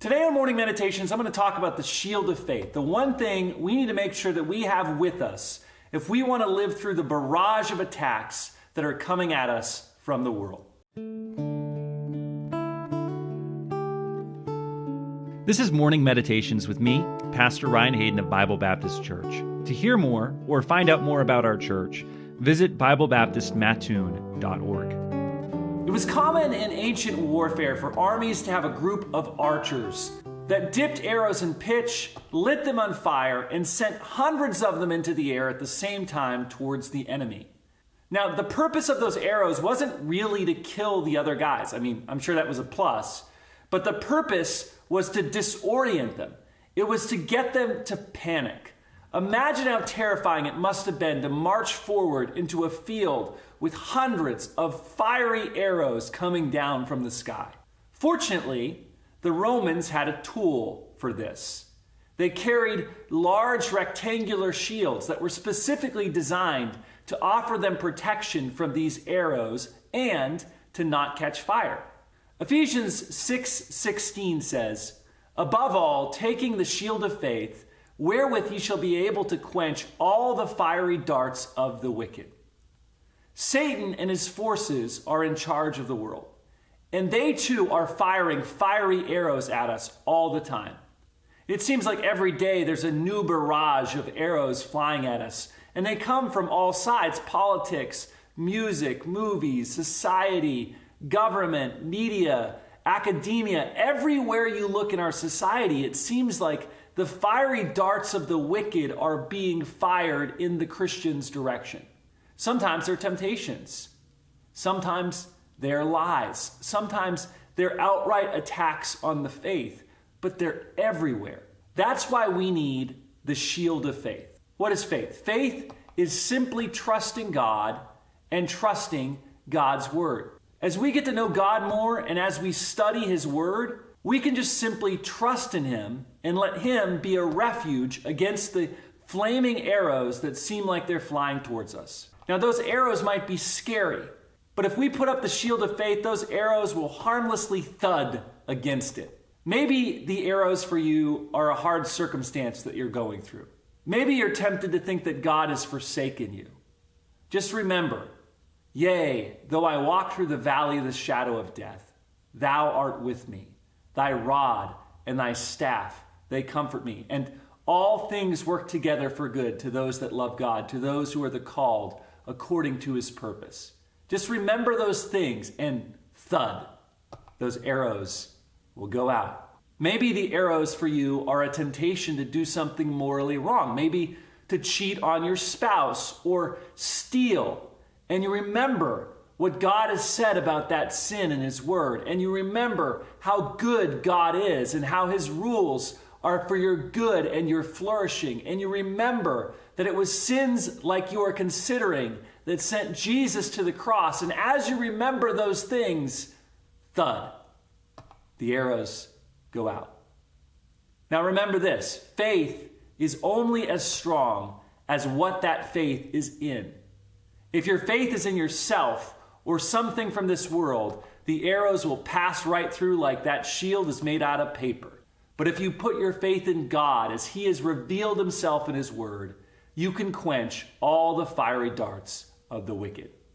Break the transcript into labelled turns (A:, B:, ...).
A: Today on Morning Meditations, I'm going to talk about the shield of faith, the one thing we need to make sure that we have with us if we want to live through the barrage of attacks that are coming at us from the world.
B: This is Morning Meditations with me, Pastor Ryan Hayden of Bible Baptist Church. To hear more or find out more about our church, visit BibleBaptistMattoon.org.
A: It was common in ancient warfare for armies to have a group of archers that dipped arrows in pitch, lit them on fire, and sent hundreds of them into the air at the same time towards the enemy. Now, the purpose of those arrows wasn't really to kill the other guys. I mean, I'm sure that was a plus, but the purpose was to disorient them. It was to get them to panic. Imagine how terrifying it must have been to march forward into a field with hundreds of fiery arrows coming down from the sky. Fortunately, the Romans had a tool for this. They carried large rectangular shields that were specifically designed to offer them protection from these arrows and to not catch fire. Ephesians 6:16 says, "Above all, taking the shield of faith, wherewith ye shall be able to quench all the fiery darts of the wicked." Satan and his forces are in charge of the world, and they too are firing fiery arrows at us all the time. It seems like every day there's a new barrage of arrows flying at us, and they come from all sides: politics, music, movies, society, government, media, academia. Everywhere you look in our society, it seems like the fiery darts of the wicked are being fired in the Christian's direction. Sometimes they're temptations. Sometimes they're lies. Sometimes they're outright attacks on the faith, but they're everywhere. That's why we need the shield of faith. What is faith? Faith is simply trusting God and trusting God's word. As we get to know God more and as we study his word, we can just simply trust in him and let him be a refuge against the flaming arrows that seem like they're flying towards us. Now, those arrows might be scary, but if we put up the shield of faith, those arrows will harmlessly thud against it. Maybe the arrows for you are a hard circumstance that you're going through. Maybe you're tempted to think that God has forsaken you. Just remember, yea, though I walk through the valley of the shadow of death, thou art with me. Thy rod and thy staff, they comfort me. And all things work together for good to those that love God, to those who are the called according to his purpose. Just remember those things and thud, those arrows will go out. Maybe the arrows for you are a temptation to do something morally wrong. Maybe to cheat on your spouse or steal. And you remember what God has said about that sin in his word. And you remember how good God is and how his rules are for your good and your flourishing. And you remember that it was sins like you are considering that sent Jesus to the cross. And as you remember those things, thud, the arrows go out. Now remember this: faith is only as strong as what that faith is in. If your faith is in yourself or something from this world, the arrows will pass right through like that shield is made out of paper. But if you put your faith in God as he has revealed himself in his word, you can quench all the fiery darts of the wicked.